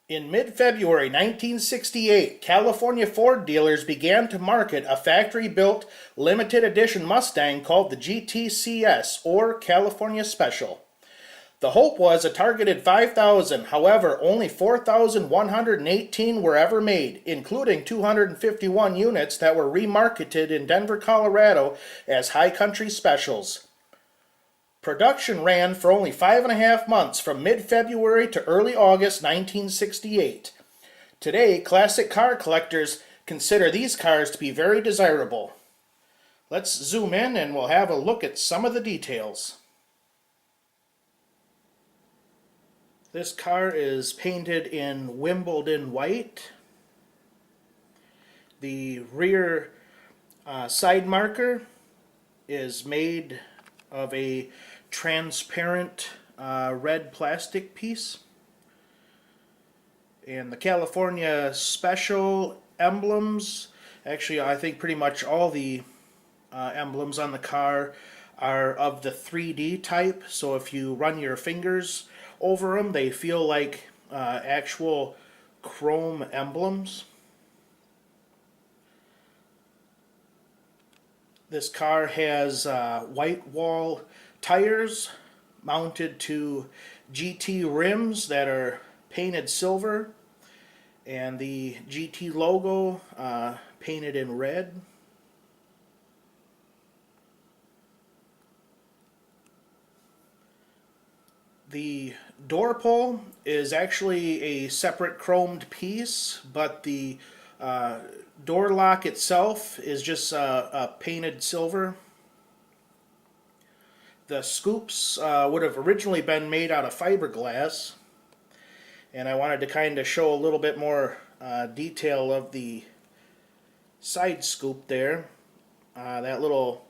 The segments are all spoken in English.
In mid-February 1968, California Ford dealers began to market a factory-built limited edition Mustang called the GTCS, or California Special. The hope was a targeted 5,000, however, only 4,118 were ever made, including 251 units that were remarketed in Denver, Colorado as High Country Specials. Production ran for only 5.5 months from mid-February to early August 1968. Today, classic car collectors consider these cars to be very desirable. Let's zoom in and we'll have a look at some of the details. This car is painted in Wimbledon White. The rear side marker is made of a transparent red plastic piece. And the California Special emblems, actually I think pretty much all the emblems on the car are of the 3D type, so if you run your fingers over them they feel like actual chrome emblems. This car has white wall tires mounted to GT rims that are painted silver, and the GT logo painted in red. The door pull is actually a separate chromed piece, but the door lock itself is just painted silver. The scoops would have originally been made out of fiberglass, and I wanted to kind of show a little bit more detail of the side scoop there. That little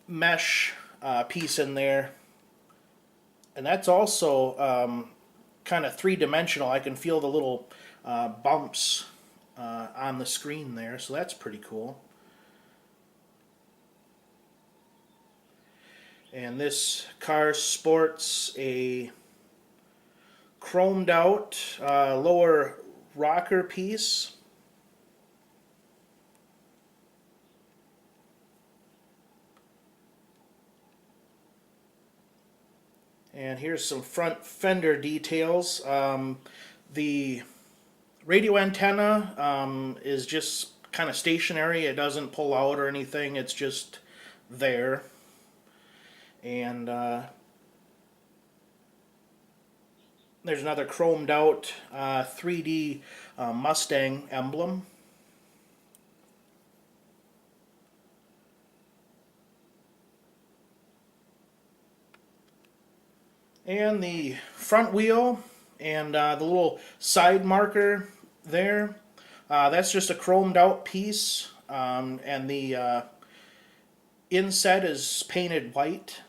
mesh piece in there, and that's also kind of three-dimensional. I can feel the little bumps on the screen there, so that's pretty cool. And this car sports a chromed out lower rocker piece. And here's some front fender details. The radio antenna is just kind of stationary. It doesn't pull out or anything. It's just there. And there's another chromed out 3D Mustang emblem. And the front wheel and the little side marker there, that's just a chromed out piece, and the inset is painted white.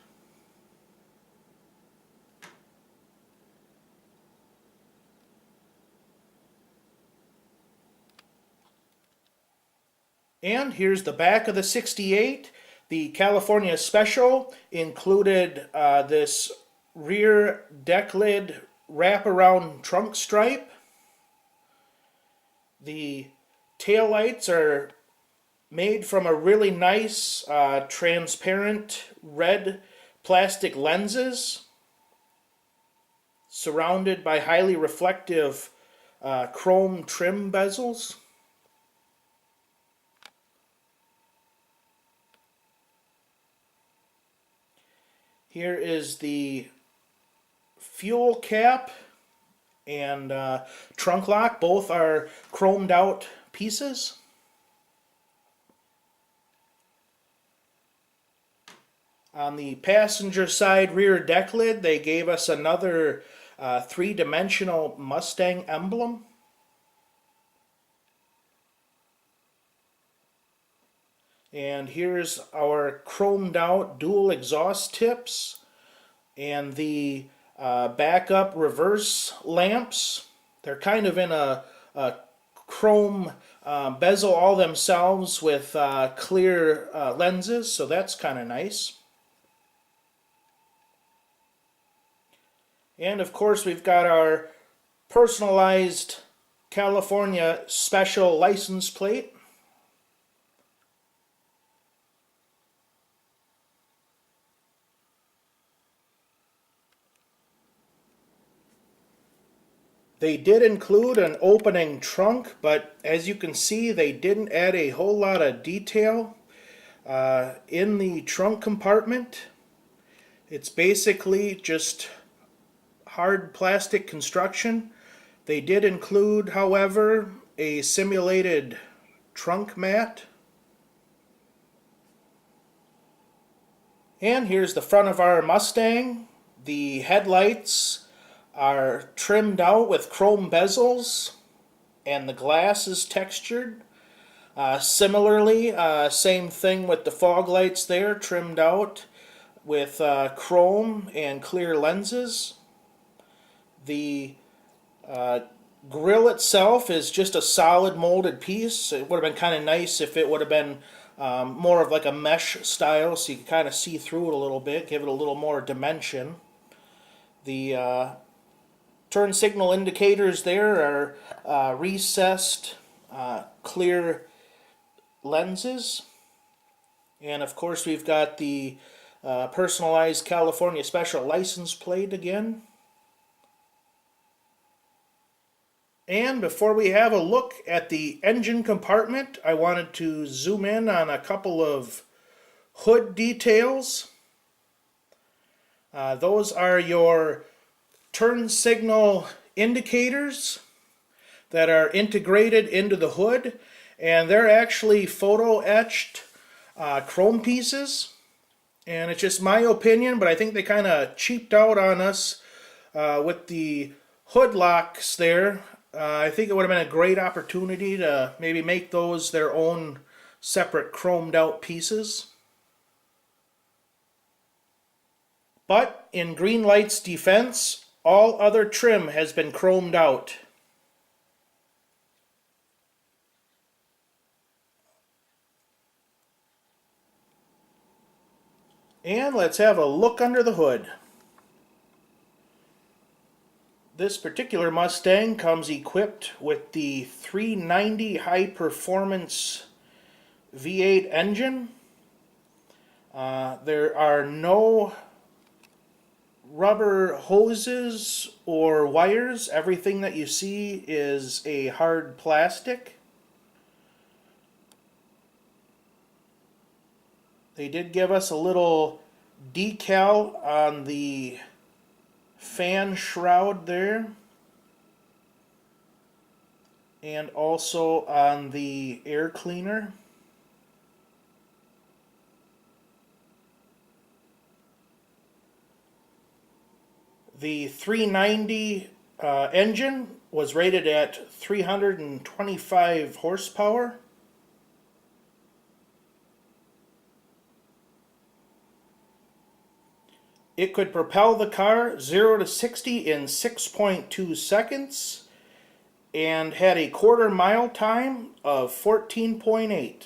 And here's the back of the 68. The California Special included this rear Decklid wraparound trunk stripe. The taillights are made from a really nice transparent red plastic lenses surrounded by highly reflective chrome trim bezels. Here is the fuel cap and trunk lock. Both are chromed out pieces. On the passenger side rear deck lid, they gave us another three-dimensional Mustang emblem. And here's our chromed out dual exhaust tips and the backup reverse lamps. They're kind of in a chrome bezel all themselves with clear lenses, so that's kind of nice. And of course we've got our personalized California Special license plate. They did include an opening trunk, but as you can see, they didn't add a whole lot of detail in the trunk compartment. It's basically just hard plastic construction. They did include, however, a simulated trunk mat. And here's the front of our Mustang. The headlights are trimmed out with chrome bezels, and the glass is textured. Similarly, same thing with the fog lights there, trimmed out with chrome and clear lenses. The grill itself is just a solid molded piece. It would have been kind of nice if it would have been more of like a mesh style, so you can kind of see through it a little bit, give it a little more dimension. The turn signal indicators there are recessed clear lenses. And of course we've got the personalized California Special license plate again. And before we have a look at the engine compartment, I wanted to zoom in on a couple of hood details. Those are your turn signal indicators that are integrated into the hood, and they're actually photo etched chrome pieces. And it's just my opinion, but I think they kind of cheaped out on us with the hood locks there. I think it would have been a great opportunity to maybe make those their own separate chromed out pieces. But in Greenlight's defense, all other trim has been chromed out. And let's have a look under the hood. This particular Mustang comes equipped with the 390 high performance V8 engine. There are no rubber hoses or wires. Everything that you see is a hard plastic. They did give us a little decal on the fan shroud there, and also on the air cleaner. The 390 engine was rated at 325 horsepower. It could propel the car 0 to 60 in 6.2 seconds and had a quarter-mile time of 14.8.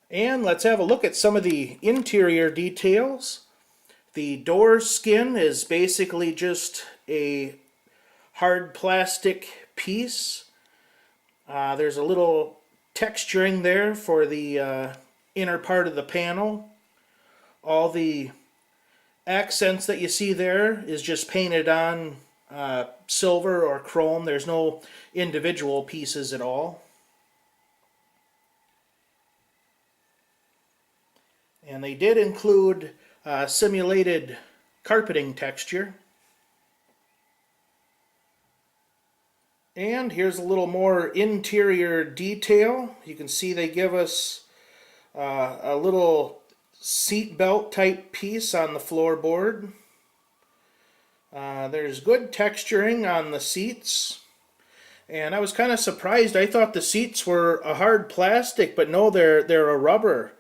And let's have a look at some of the interior details. The door skin is basically just a hard plastic piece. There's a little texturing there for the inner part of the panel. All the accents that you see there is just painted on silver or chrome. There's no individual pieces at all. And they did include simulated carpeting texture. And here's a little more interior detail. You can see they give us a little seat belt type piece on the floorboard. There's good texturing on the seats. And I was kind of surprised. I thought the seats were a hard plastic, but no, they're a rubber.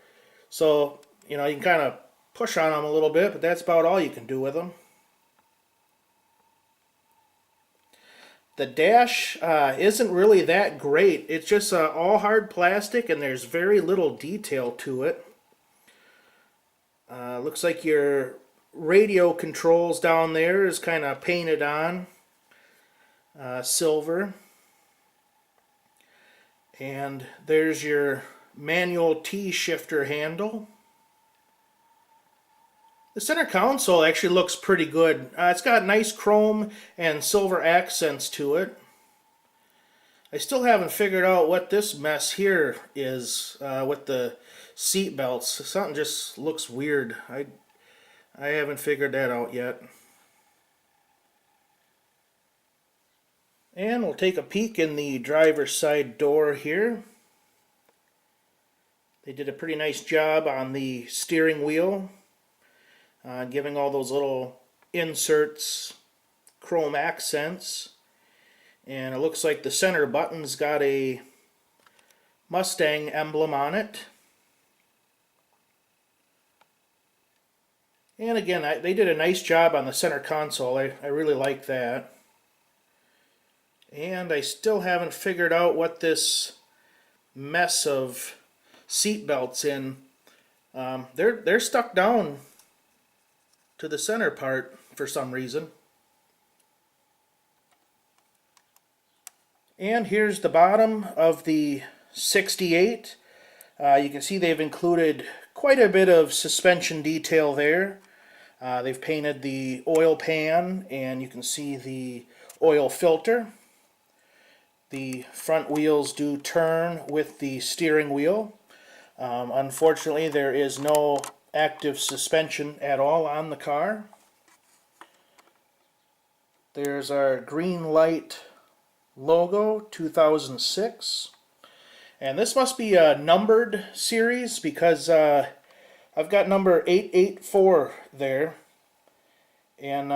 So, you know, you can kind of push on them a little bit, but that's about all you can do with them. The dash isn't really that great. It's just all hard plastic and there's very little detail to it. Looks like your radio controls down there is kind of painted on silver. And there's your manual T-shifter handle. The center console actually looks pretty good. It's got nice chrome and silver accents to it. I still haven't figured out what this mess here is with the seat belts. Something just looks weird. I haven't figured that out yet. And we'll take a peek in the driver's side door here. They did a pretty nice job on the steering wheel, giving all those little inserts chrome accents. And it looks like the center button's got a Mustang emblem on it. And again, they did a nice job on the center console. I really like that. And I still haven't figured out what this mess of seat belts in. They're stuck down to the center part for some reason. And here's the bottom of the 68. You can see they've included quite a bit of suspension detail there. They've painted the oil pan, and you can see the oil filter. The front wheels do turn with the steering wheel. Unfortunately, there is no active suspension at all on the car. There's our Greenlight logo, 2006. And this must be a numbered series because I've got number 884 there. And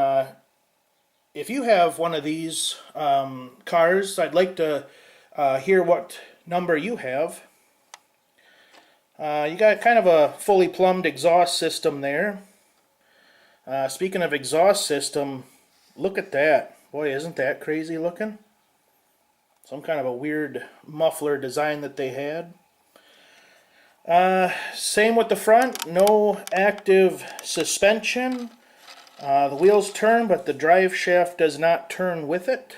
if you have one of these cars, I'd like to hear what number you have. You got kind of a fully plumbed exhaust system there. Speaking of exhaust system, look at that. Boy, isn't that crazy looking? Some kind of a weird muffler design that they had. Same with the front, no active suspension. The wheels turn, but the drive shaft does not turn with it.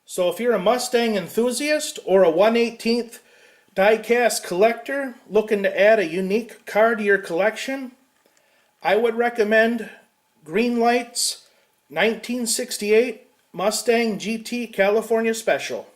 So if you're a Mustang enthusiast or a 1/18th die-cast collector looking to add a unique car to your collection, I would recommend Greenlight's 1968 Mustang GT California Special.